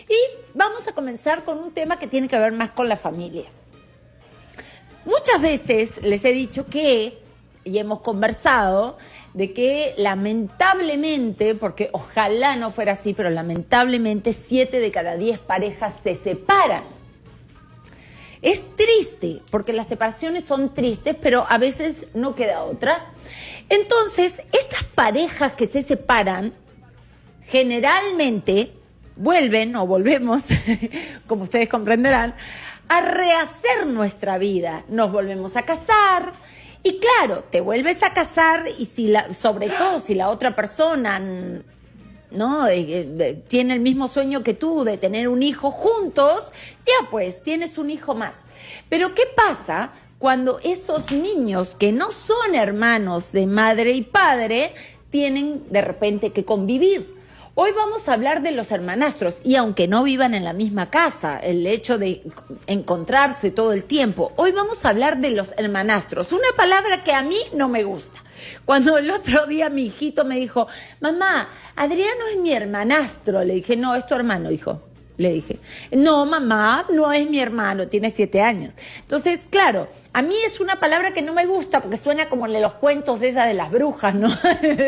Y vamos a comenzar con un tema que tiene que ver más con la familia. Muchas veces les he dicho que, y hemos conversado, de que lamentablemente, porque ojalá no fuera así, pero lamentablemente 7 de cada 10 parejas se separan. Es triste, porque las separaciones son tristes, pero a veces no queda otra. Entonces, estas parejas que se separan, generalmente volvemos, como ustedes comprenderán, a rehacer nuestra vida. Nos volvemos a casar y claro, te vuelves a casar y sobre todo si la otra persona ¿no? Tiene el mismo sueño que tú de tener un hijo juntos, ya pues tienes un hijo más. Pero ¿qué pasa cuando esos niños que no son hermanos de madre y padre tienen de repente que convivir? Hoy vamos a hablar de los hermanastros y aunque no vivan en la misma casa, el hecho de encontrarse todo el tiempo, hoy vamos a hablar de los hermanastros, una palabra que a mí no me gusta. Cuando el otro día mi hijito me dijo, mamá, Adriano es mi hermanastro, le dije, no, es tu hermano, hijo. Le dije, no, mamá, no es mi hermano, tiene 7 años. Entonces, claro, a mí es una palabra que no me gusta porque suena como en los cuentos esas de las brujas, ¿no?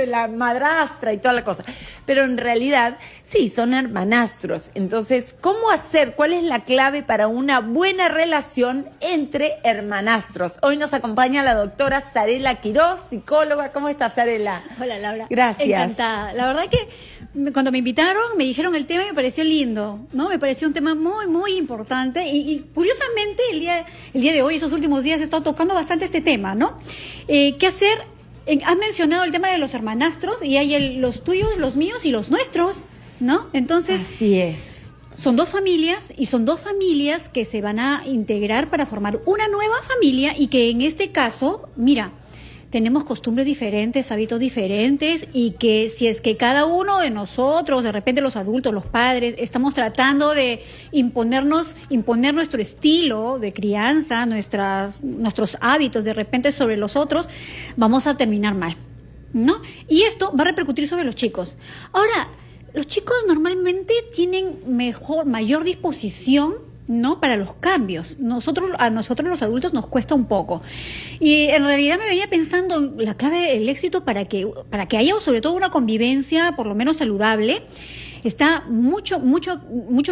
La madrastra y toda la cosa. Pero en realidad, sí, son hermanastros. Entonces, ¿cómo hacer? ¿Cuál es la clave para una buena relación entre hermanastros? Hoy nos acompaña la doctora Sarela Quiroz, psicóloga. ¿Cómo estás, Sarela? Hola, Laura. Gracias. Encantada. La verdad que cuando me invitaron, me dijeron el tema y me pareció lindo, ¿no? Me pareció un tema muy, muy importante y curiosamente el día de hoy, esos últimos días, he estado tocando bastante este tema, ¿no? ¿Qué hacer? Has mencionado el tema de los hermanastros y hay los tuyos, los míos y los nuestros, ¿no? Entonces, así es. Son dos familias y son dos familias que se van a integrar para formar una nueva familia y que en este caso, mira, tenemos costumbres diferentes, hábitos diferentes y que si es que cada uno de nosotros, de repente los adultos, los padres, estamos tratando de imponer nuestro estilo de crianza, nuestros hábitos de repente sobre los otros, vamos a terminar mal, ¿no? Y esto va a repercutir sobre los chicos. Ahora, los chicos normalmente tienen mayor disposición, ¿no? Para los cambios. A nosotros los adultos nos cuesta un poco. Y en realidad me veía pensando en la clave del éxito para que haya sobre todo una convivencia por lo menos saludable. Está mucho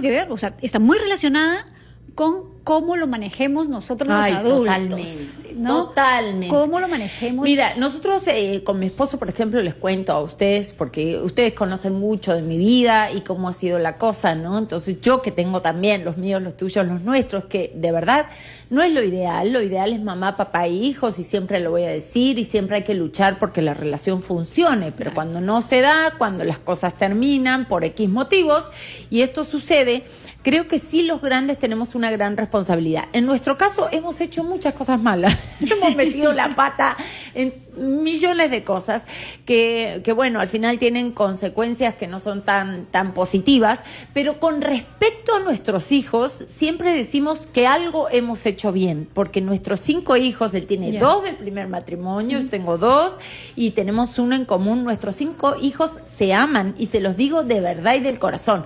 que ver, o sea, está muy relacionada con cómo lo manejemos nosotros los adultos. Totalmente, ¿no? Totalmente. Cómo lo manejemos. Mira, nosotros con mi esposo, por ejemplo, les cuento a ustedes, porque ustedes conocen mucho de mi vida y cómo ha sido la cosa, ¿no? Entonces yo que tengo también los míos, los tuyos, los nuestros, que de verdad no es lo ideal es mamá, papá e hijos y siempre lo voy a decir y siempre hay que luchar porque la relación funcione, pero cuando no se da, cuando las cosas terminan por X motivos y esto sucede, creo que sí los grandes tenemos una gran responsabilidad. En nuestro caso hemos hecho muchas cosas malas, hemos metido la pata en millones de cosas que bueno, al final tienen consecuencias que no son tan positivas, pero con respecto a nuestros hijos, siempre decimos que algo hemos hecho bien, porque nuestros 5 hijos, él tiene 2 del primer matrimonio, yo tengo 2 y tenemos uno en común, nuestros 5 hijos se aman y se los digo de verdad y del corazón,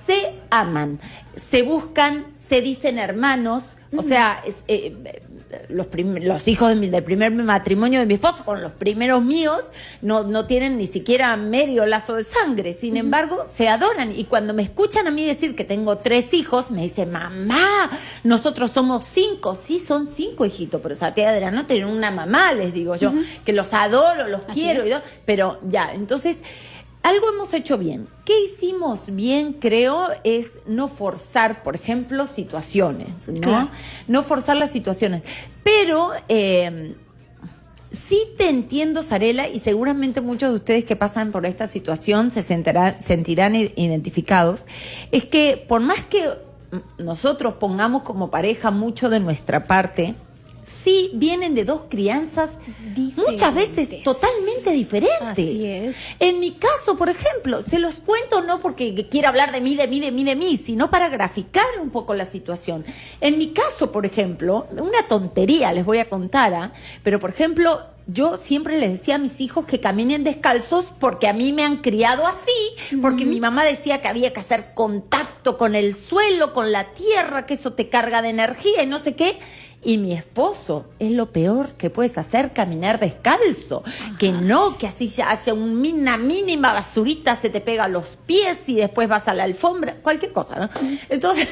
se aman, se buscan, se dicen hermanos, o sea, los hijos del primer matrimonio de mi esposo con los primeros míos no tienen ni siquiera medio lazo de sangre, sin embargo se adoran y cuando me escuchan a mí decir que tengo 3 hijos me dicen, mamá, nosotros somos 5, sí son 5 hijitos, pero Sati y Adriano tienen una mamá, les digo yo, que los adoro, los quiero, pero ya, entonces algo hemos hecho bien. ¿Qué hicimos bien, creo? Es no forzar, por ejemplo, situaciones, ¿no? Claro. No forzar las situaciones. Pero sí te entiendo, Sarela, y seguramente muchos de ustedes que pasan por esta situación se sentirán identificados. Es que por más que nosotros pongamos como pareja mucho de nuestra parte, sí vienen de 2 crianzas muchas veces totalmente diferentes. Así es. En mi caso, por ejemplo, se los cuento no porque quiera hablar de mí, sino para graficar un poco la situación. En mi caso, por ejemplo, una tontería les voy a contar, pero por ejemplo, yo siempre les decía a mis hijos que caminen descalzos porque a mí me han criado así, porque mi mamá decía que había que hacer contacto contacto con el suelo, con la tierra, que eso te carga de energía y no sé qué. Y mi esposo, es lo peor que puedes hacer, caminar descalzo. Ajá. Que no, que así ya haya una mínima basurita, se te pega a los pies y después vas a la alfombra, cualquier cosa, ¿no? Entonces,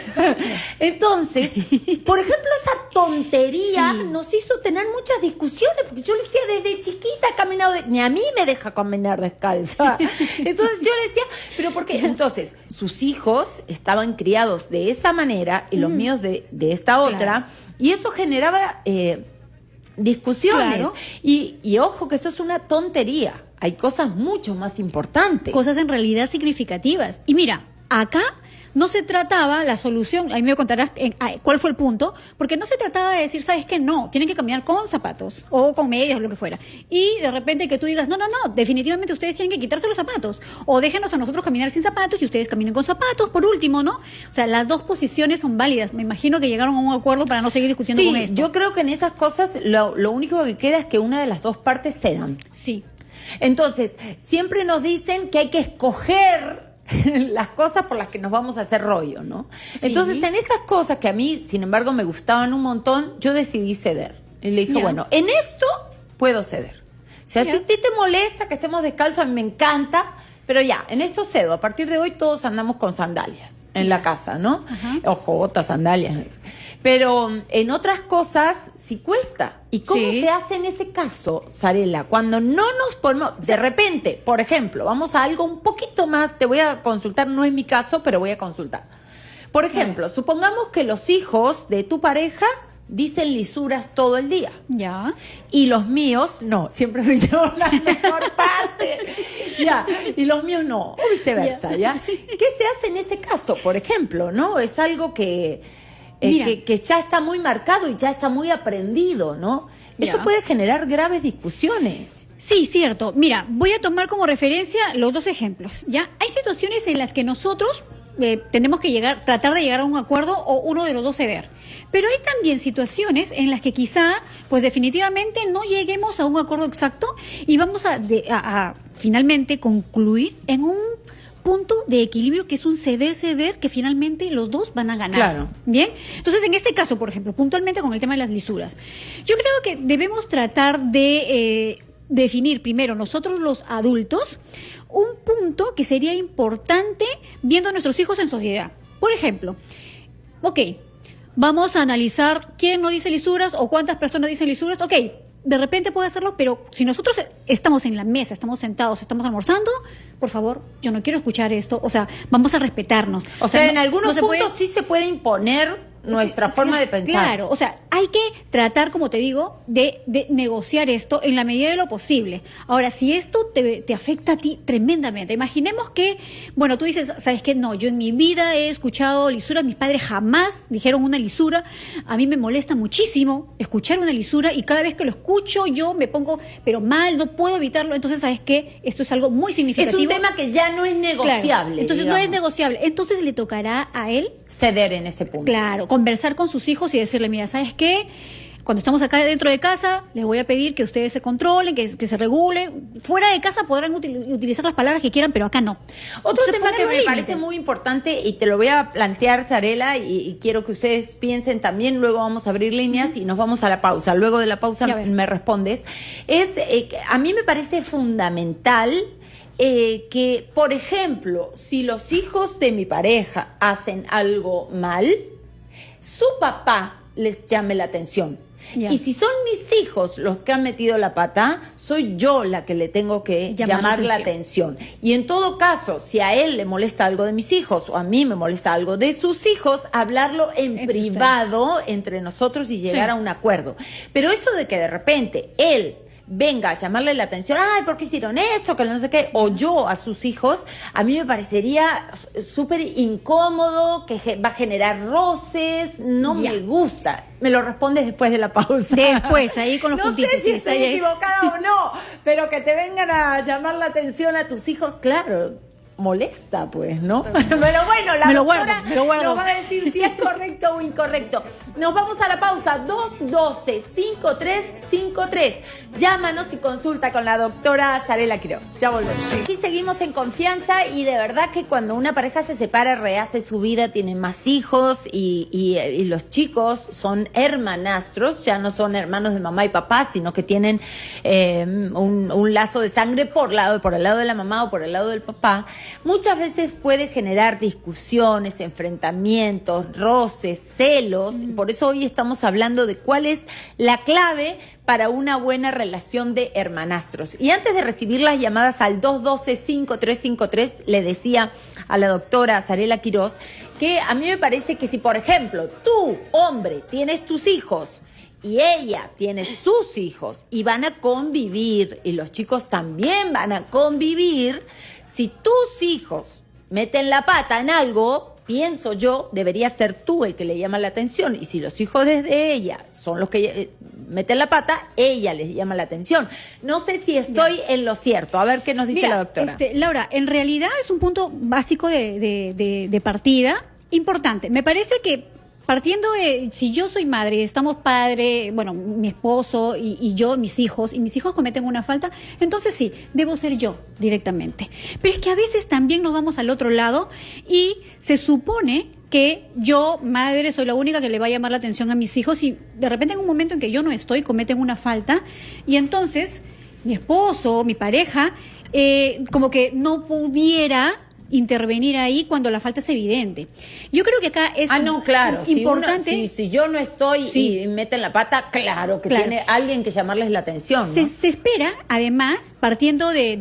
por ejemplo, esa tontería nos hizo tener muchas discusiones, porque yo le decía, desde chiquita he caminado, ni a mí me deja caminar descalza. Entonces yo le decía, ¿pero por qué? Entonces, sus hijos estaban criados de esa manera y los míos de esta otra. Claro. Y eso generaba discusiones. Claro. Y ojo que eso es una tontería. Hay cosas mucho más importantes. Cosas en realidad significativas. Y mira, acá no se trataba la solución, ahí me contarás cuál fue el punto, porque no se trataba de decir, ¿sabes qué? No, tienen que caminar con zapatos o con medias o lo que fuera. Y de repente que tú digas, no, definitivamente ustedes tienen que quitarse los zapatos o déjenos a nosotros caminar sin zapatos y ustedes caminen con zapatos, por último, ¿no? O sea, las dos posiciones son válidas. Me imagino que llegaron a un acuerdo para no seguir discutiendo con esto. Sí, yo creo que en esas cosas lo único que queda es que una de las dos partes cedan. Sí. Entonces, siempre nos dicen que hay que escoger las cosas por las que nos vamos a hacer rollo, ¿no? Sí. Entonces, en esas cosas que a mí, sin embargo, me gustaban un montón, yo decidí ceder. Y le dije, bueno, en esto puedo ceder. O sea, si a ti te molesta que estemos descalzos, a mí me encanta, pero ya, en esto cedo. A partir de hoy todos andamos con sandalias en la casa, ¿no? Ojo, botas, sandalias. Pero en otras cosas sí cuesta. ¿Y cómo se hace en ese caso, Zarela? Cuando no nos ponemos, de repente, por ejemplo, vamos a algo un poquito más, te voy a consultar, no es mi caso, pero voy a consultar. Por ejemplo, supongamos que los hijos de tu pareja dicen lisuras todo el día. Ya. Y los míos no, siempre me llevo la mejor parte. Ya. Y los míos no, o viceversa, ¿ya? ¿Qué se hace en ese caso, por ejemplo, no? Es algo que ya está muy marcado y ya está muy aprendido, ¿no? Eso puede generar graves discusiones. Sí, cierto. Mira, voy a tomar como referencia los dos ejemplos, ¿ya? Hay situaciones en las que nosotros tenemos que tratar de llegar a un acuerdo o uno de los dos ceder. Pero hay también situaciones en las que quizá, pues definitivamente no lleguemos a un acuerdo exacto y vamos a finalmente concluir en un punto de equilibrio que es un ceder que finalmente los dos van a ganar. Claro. Bien. Entonces, en este caso, por ejemplo, puntualmente con el tema de las lisuras, yo creo que debemos tratar de definir primero nosotros los adultos un punto que sería importante viendo a nuestros hijos en sociedad. Por ejemplo, vamos a analizar quién no dice lisuras o cuántas personas dicen lisuras. De repente puede hacerlo, pero si nosotros estamos en la mesa, estamos sentados, estamos almorzando, por favor, yo no quiero escuchar esto. O sea, vamos a respetarnos. O sea, en algunos puntos sí se puede imponer nuestra forma de pensar. Claro, o sea, hay que tratar, como te digo, de negociar esto en la medida de lo posible. Ahora, si esto te afecta a ti tremendamente, imaginemos que, bueno, tú dices, ¿sabes qué? No, yo en mi vida he escuchado lisuras, mis padres jamás dijeron una lisura, a mí me molesta muchísimo escuchar una lisura y cada vez que lo escucho yo me pongo, pero mal, no puedo evitarlo, entonces, ¿sabes qué? Esto es algo muy significativo. Es un tema que ya no es negociable. Claro, entonces digamos. No es negociable, entonces le tocará a él ceder en ese punto. Claro, conversar con sus hijos y decirle, mira, ¿sabes qué? Cuando estamos acá dentro de casa, les voy a pedir que ustedes se controlen, que se regulen. Fuera de casa podrán utilizar las palabras que quieran, pero acá no. Otro tema que me parece muy importante, y te lo voy a plantear, Zarela, y quiero que ustedes piensen también, luego vamos a abrir líneas y nos vamos a la pausa. Luego de la pausa me respondes. A mí me parece fundamental que, por ejemplo, si los hijos de mi pareja hacen algo mal, su papá les llame la atención. Y si son mis hijos los que han metido la pata, soy yo la que le tengo que llamar la atención. Y en todo caso, si a él le molesta algo de mis hijos o a mí me molesta algo de sus hijos, hablarlo en privado entre nosotros y llegar a un acuerdo. Pero eso de que de repente él venga a llamarle la atención, ay, ¿por qué hicieron esto? Que no sé qué, o yo a sus hijos, a mí me parecería súper incómodo, que va a generar roces, no me gusta. Me lo respondes después de la pausa. Después, ahí con los puntitos. No sé si estoy equivocada o no, pero que te vengan a llamar la atención a tus hijos, claro. molesta, pues, ¿no? Pero bueno, la doctora nos va a decir si es correcto o incorrecto. Nos vamos a la pausa. 212-5353. Llámanos y consulta con la doctora Zarela Quiroz. Ya volvemos. Aquí seguimos en confianza y de verdad que cuando una pareja se separa, rehace su vida, tienen más hijos y los chicos son hermanastros, ya no son hermanos de mamá y papá, sino que tienen un lazo de sangre por el lado de la mamá o por el lado del papá. Muchas veces puede generar discusiones, enfrentamientos, roces, celos. Por eso hoy estamos hablando de cuál es la clave para una buena relación de hermanastros. Y antes de recibir las llamadas al 212-5353, le decía a la doctora Zarela Quiroz que a mí me parece que si, por ejemplo, tú, hombre, tienes tus hijos y ella tiene sus hijos y van a convivir, y los chicos también van a convivir, si tus hijos meten la pata en algo, pienso yo, debería ser tú el que le llama la atención. Y si los hijos desde ella son los que meten la pata, ella les llama la atención. No sé si estoy en lo cierto. A ver qué nos dice la doctora. Laura, en realidad es un punto básico de partida importante. Me parece que partiendo de, si yo soy madre, estamos padre, bueno, mi esposo y yo, mis hijos cometen una falta, entonces sí, debo ser yo directamente. Pero es que a veces también nos vamos al otro lado y se supone que yo, madre, soy la única que le va a llamar la atención a mis hijos y de repente en un momento en que yo no estoy, cometen una falta y entonces mi esposo, mi pareja, como que no pudiera intervenir ahí cuando la falta es evidente. Yo creo que acá es importante. Si yo no estoy y meten la pata, claro que tiene alguien que llamarles la atención, ¿no? Se espera, además, partiendo de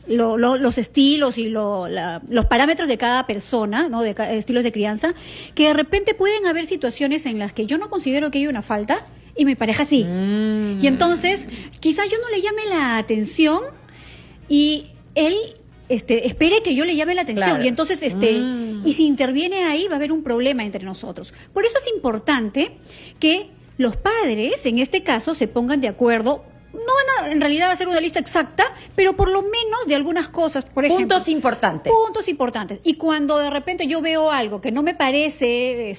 los estilos y los parámetros de cada persona, ¿no? De estilos de crianza, que de repente pueden haber situaciones en las que yo no considero que haya una falta y mi pareja sí. Y entonces, quizás yo no le llame la atención y él espere que yo le llame la atención, claro. Y entonces y si interviene ahí va a haber un problema entre nosotros. Por eso es importante que los padres en este caso se pongan de acuerdo. No van a en realidad hacer una lista exacta, pero por lo menos de algunas cosas, por ejemplo. Puntos importantes. Y cuando de repente yo veo algo que no me parece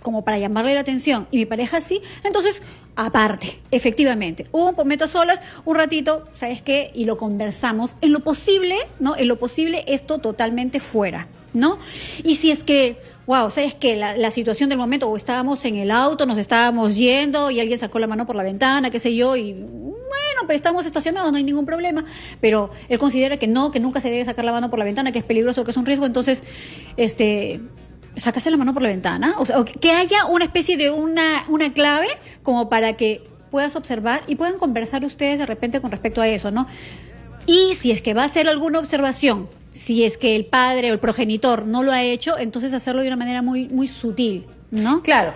como para llamarle la atención y mi pareja sí, entonces aparte, efectivamente, un momento a solas, un ratito, ¿sabes qué? Y lo conversamos. En lo posible, ¿no? En lo posible esto totalmente fuera, ¿no? Y si es que wow, ¿sabes qué? La situación del momento, o estábamos en el auto, nos estábamos yendo y alguien sacó la mano por la ventana, qué sé yo, y bueno, pero estamos estacionados, no hay ningún problema, pero él considera que no, que nunca se debe sacar la mano por la ventana, que es peligroso, que es un riesgo, entonces, sacarse la mano por la ventana, o sea, que haya una especie de una clave como para que puedas observar y puedan conversar ustedes de repente con respecto a eso, ¿no? Y si es que va a hacer alguna observación, si es que el padre o el progenitor no lo ha hecho, entonces hacerlo de una manera muy, muy sutil, ¿no? Claro,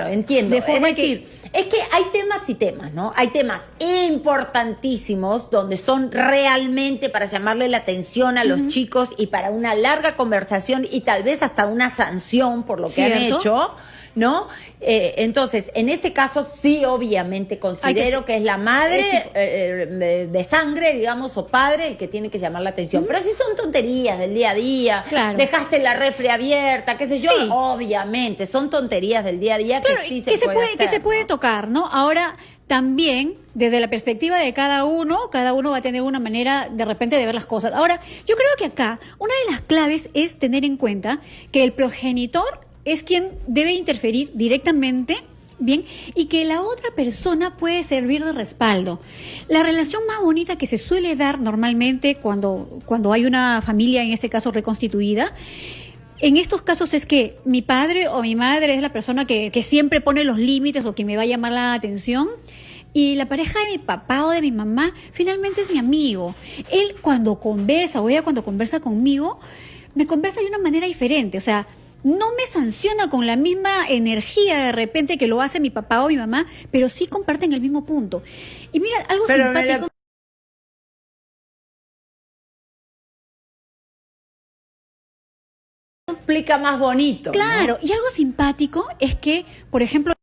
entiendo. Es decir, es que hay temas y temas, ¿no? Hay temas importantísimos donde son realmente para llamarle la atención a los chicos y para una larga conversación y tal vez hasta una sanción por lo que han hecho, ¿no? Entonces, en ese caso sí, obviamente considero que es la madre de sangre, digamos, o padre el que tiene que llamar la atención. Pero si son tonterías del día a día, dejaste la refri abierta, qué sé yo, obviamente, son tonterías del día a día que sí se puede hacer, que se puede tocar, ¿no? Ahora, también, desde la perspectiva de cada uno va a tener una manera de repente de ver las cosas. Ahora, yo creo que acá, una de las claves es tener en cuenta que el progenitor es quien debe interferir directamente, bien, y que la otra persona puede servir de respaldo. La relación más bonita que se suele dar normalmente cuando hay una familia, en este caso reconstituida, en estos casos es que mi padre o mi madre es la persona que siempre pone los límites o que me va a llamar la atención. Y la pareja de mi papá o de mi mamá finalmente es mi amigo. Él cuando conversa o ella cuando conversa conmigo, me conversa de una manera diferente. O sea, no me sanciona con la misma energía de repente que lo hace mi papá o mi mamá, pero sí comparten el mismo punto. Y mira, algo simpático. Explica más bonito. Claro, ¿no? Y algo simpático es que, por ejemplo,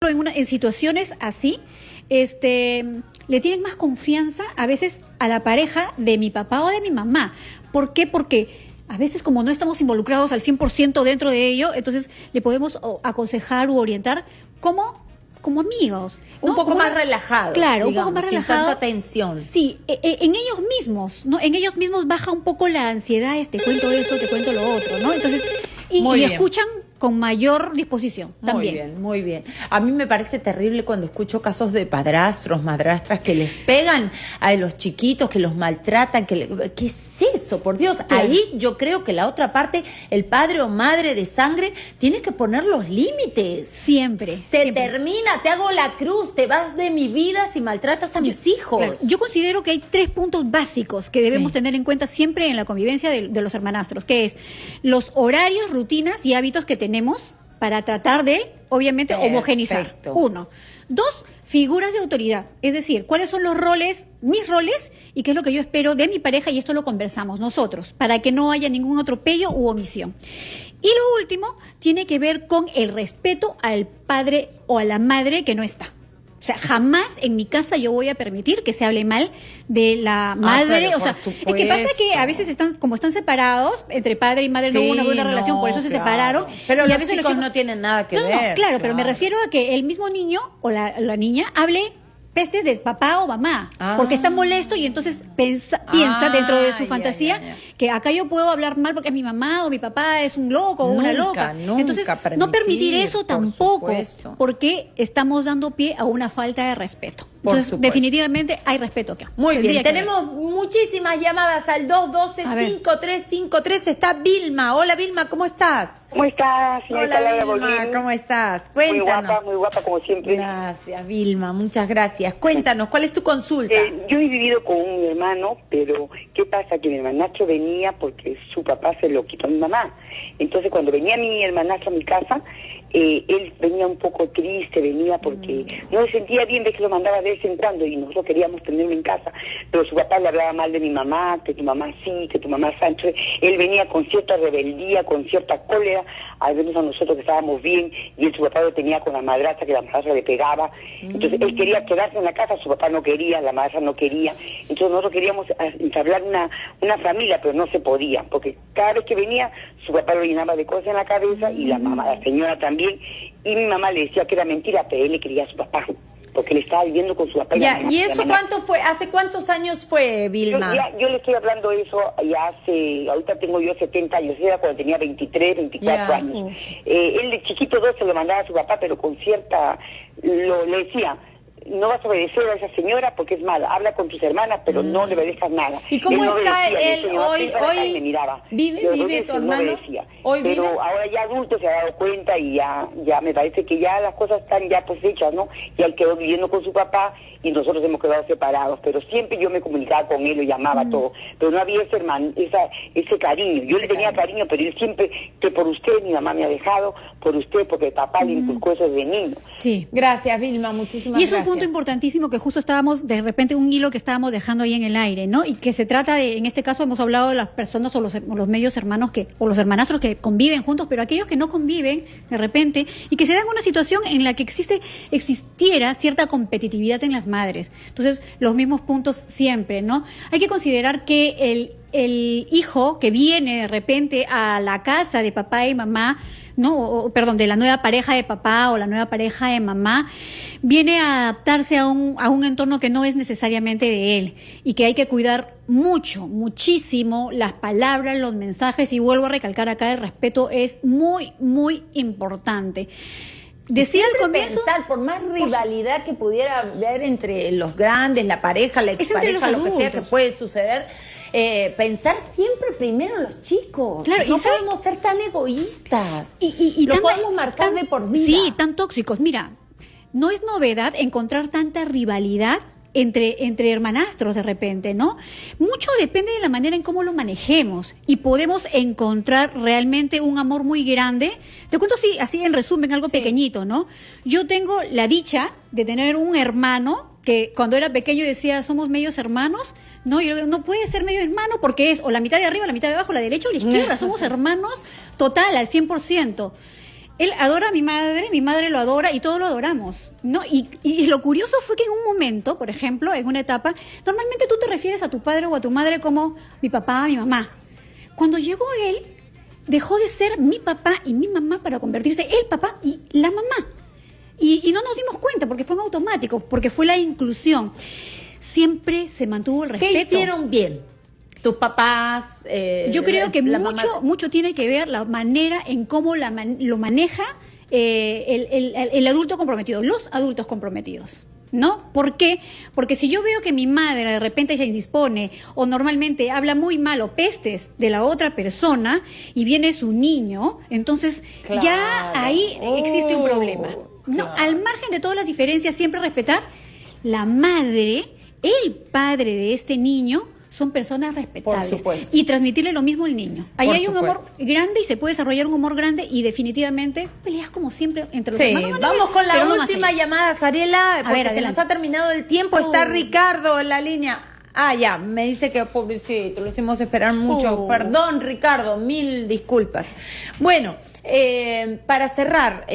en situaciones así, le tienen más confianza a veces a la pareja de mi papá o de mi mamá. ¿Por qué? Porque a veces como no estamos involucrados al 100% dentro de ello, entonces le podemos aconsejar u orientar como amigos, ¿no? Un poco más relajado. Claro, digamos, un poco más sin relajado. tanta tensión. Sí, en ellos mismos, ¿no? En ellos mismos baja un poco la ansiedad, te cuento esto, te cuento lo otro, ¿no? Entonces, y escuchan con mayor disposición también. Muy bien, muy bien. A mí me parece terrible cuando escucho casos de padrastros, madrastras que les pegan a los chiquitos, que los maltratan, ¿qué es eso? Por Dios, Claro. Ahí yo creo que la otra parte, el padre o madre de sangre, tiene que poner los límites. Siempre. Se termina, te hago la cruz, te vas de mi vida si maltratas a mis hijos. Claro, yo considero que hay 3 puntos básicos que debemos tener en cuenta siempre en la convivencia de los hermanastros, que es los horarios, rutinas y hábitos que tenemos para tratar de, obviamente, homogenizar. 1. 2, figuras de autoridad. Es decir, cuáles son los roles, mis roles, y qué es lo que yo espero de mi pareja, y esto lo conversamos nosotros, para que no haya ningún atropello u omisión. Y lo último tiene que ver con el respeto al padre o a la madre que no está. O sea, jamás en mi casa yo voy a permitir que se hable mal de la madre. Pero o sea, por es que pasa que supuesto. a veces como están separados, entre padre y madre no hubo una buena relación, por eso se separaron. Pero y los a veces chicos no tienen nada que No, ver. claro, pero me refiero a que el mismo niño o la niña hable pestes de papá o mamá, porque está molesto y entonces piensa dentro de su fantasía que acá yo puedo hablar mal porque mi mamá o mi papá es un loco o una loca. Entonces, no permitir eso tampoco, porque estamos dando pie a una falta de respeto. Entonces, definitivamente hay respeto acá. Muy bien, tenemos muchísimas llamadas al 212-5353. Está Vilma. Hola Vilma, ¿cómo estás? ¿Cómo estás, señorita Laura Vilma, Bolín? ¿cómo estás? Cuéntanos. Muy guapa como siempre. Gracias, Vilma, muchas gracias. Cuéntanos, ¿cuál es tu consulta? Yo he vivido con un hermano, pero ¿qué pasa? Que mi hermanastro venía porque su papá se lo quitó a mi mamá. Entonces, cuando venía mi hermanastro a mi casa, él venía un poco triste, venía porque no se sentía bien de que lo mandaba de vez en cuando y nosotros queríamos tenerlo en casa, pero su papá le hablaba mal de mi mamá, que tu mamá sí, que tu mamá sí. Entonces, él venía con cierta rebeldía, con cierta cólera, a vernos a nosotros que estábamos bien, y él, su papá lo tenía con la madrastra, que la madrastra le pegaba. Entonces, él quería quedarse en la casa, su papá no quería, la madrastra no quería. Entonces, nosotros queríamos entablar una familia, pero no se podía, porque cada vez que venía, su papá lo llenaba de cosas en la cabeza, y la mamá, la señora también, y mi mamá le decía que era mentira, pero él le quería a su papá, porque él estaba viviendo con su papá. ¿Y eso cuánto fue? ¿Hace cuántos años fue, Vilma? Yo le estoy hablando de eso ahorita tengo yo 70 años, era cuando tenía 23, 24 años. Él de chiquito se lo mandaba a su papá, pero con cierta, le decía, no vas a obedecer a esa señora porque es mala, habla con tus hermanas, pero no le obedezcas nada. ¿Y cómo no está obedecía, él hoy? Me miraba. ¿Vive tu hermano? Pero ¿vive? ahora ya adulto se ha dado cuenta y ya me parece que ya las cosas están ya pues hechas, ¿no? Y él quedó viviendo con su papá y nosotros hemos quedado separados, pero siempre yo me comunicaba con él, lo llamaba todo, pero no había ese cariño. Yo le tenía cariño, pero él siempre, que por usted mi mamá me ha dejado, por usted, porque el papá le inculcó eso de niño. Sí. Gracias, Vilma, muchísimas gracias. Y es un punto importantísimo que justo estábamos, de repente, un hilo que estábamos dejando ahí en el aire, ¿no? Y que se trata de, en este caso hemos hablado de las personas o los medios hermanos o los hermanastros que conviven juntos, pero aquellos que no conviven, de repente, y que se dan una situación en la que existiera cierta competitividad en las madres. Entonces, los mismos puntos siempre, ¿no? Hay que considerar que el hijo que viene de repente a la casa de papá y mamá, ¿no? Perdón, de la nueva pareja de papá o la nueva pareja de mamá, viene a adaptarse a un entorno que no es necesariamente de él y que hay que cuidar muchísimo las palabras, los mensajes, y vuelvo a recalcar acá, el respeto es muy, muy importante. Decía al comienzo, por más rivalidad que pudiera haber entre los grandes, la pareja, la expareja, lo que sea que puede suceder, pensar siempre primero en los chicos. Claro, no podemos ser tan egoístas. Y lo podemos marcar de por vida. Sí, tan tóxicos. Mira, no es novedad encontrar tanta rivalidad entre hermanastros de repente, ¿no? Mucho depende de la manera en cómo lo manejemos y podemos encontrar realmente un amor muy grande. Te cuento así en resumen, algo pequeñito, ¿no? Yo tengo la dicha de tener un hermano que cuando era pequeño decía, somos medios hermanos, ¿no? Yo digo, no puede ser medio hermano porque es o la mitad de arriba, la mitad de abajo, la derecha o la izquierda, somos hermanos total, al 100%. Él adora a mi madre lo adora y todos lo adoramos, ¿no? Y lo curioso fue que en un momento, por ejemplo, en una etapa, normalmente tú te refieres a tu padre o a tu madre como mi papá, mi mamá. Cuando llegó él, dejó de ser mi papá y mi mamá para convertirse el papá y la mamá. Y no nos dimos cuenta porque fue en automático, porque fue la inclusión. Siempre se mantuvo el respeto. ¿Qué hicieron bien? Tus papás. Yo creo que mucho mucho tiene que ver la manera en cómo lo maneja el adulto comprometido, los adultos comprometidos. ¿No? ¿Por qué? Porque si yo veo que mi madre de repente se indispone o normalmente habla muy mal o pestes de la otra persona y viene su niño, entonces claro. Ya ahí existe un problema. No, claro. Al margen de todas las diferencias, siempre respetar la madre, el padre de este niño. Son personas respetables. Por supuesto. Y transmitirle lo mismo al niño. Ahí Por hay un amor supuesto. grande y se puede desarrollar un amor grande y definitivamente peleas como siempre entre los Sí, hermanos. vamos con la pero no más última allá. llamada, Sarela, porque se adelante. nos ha terminado el tiempo. Está Ricardo en la línea. Ah, ya, me dice que pobrecito, lo hicimos esperar mucho. Perdón, Ricardo, mil disculpas. Bueno, para cerrar,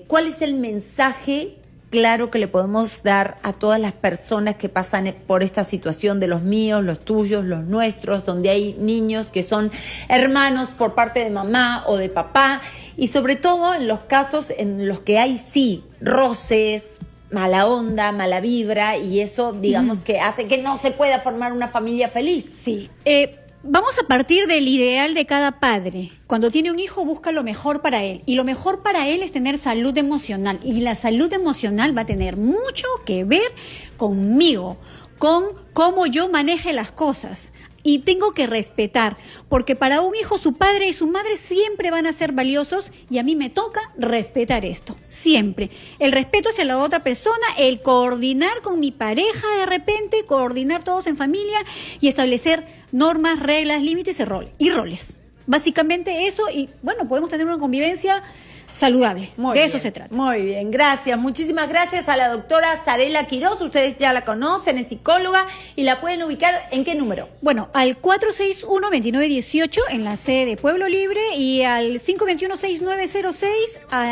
¿cuál es el mensaje claro que le podemos dar a todas las personas que pasan por esta situación de los míos, los tuyos, los nuestros, donde hay niños que son hermanos por parte de mamá o de papá, y sobre todo en los casos en los que hay sí roces, mala onda, mala vibra, y eso digamos que hace que no se pueda formar una familia feliz? Sí. Vamos a partir del ideal de cada padre. Cuando tiene un hijo busca lo mejor para él. Y lo mejor para él es tener salud emocional. Y la salud emocional va a tener mucho que ver conmigo, con cómo yo maneje las cosas. Y tengo que respetar, porque para un hijo su padre y su madre siempre van a ser valiosos y a mí me toca respetar esto, siempre. El respeto hacia la otra persona, el coordinar con mi pareja de repente, coordinar todos en familia y establecer normas, reglas, límites y roles. Básicamente eso y bueno, podemos tener una convivencia saludable. De eso se trata. Muy bien, gracias. Muchísimas gracias a la doctora Sarela Quiroz. Ustedes ya la conocen, es psicóloga y la pueden ubicar ¿en qué número? Bueno, al 461-2918 en la sede de Pueblo Libre y al 521-6906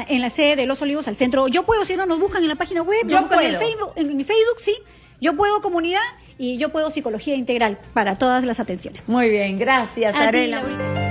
en la sede de Los Olivos al centro. Yo puedo, si no nos buscan en la página web, Yo puedo. En Facebook, sí. Yo puedo comunidad y yo puedo psicología integral para todas las atenciones. Muy bien, gracias, A ti, Sarela. Laurita.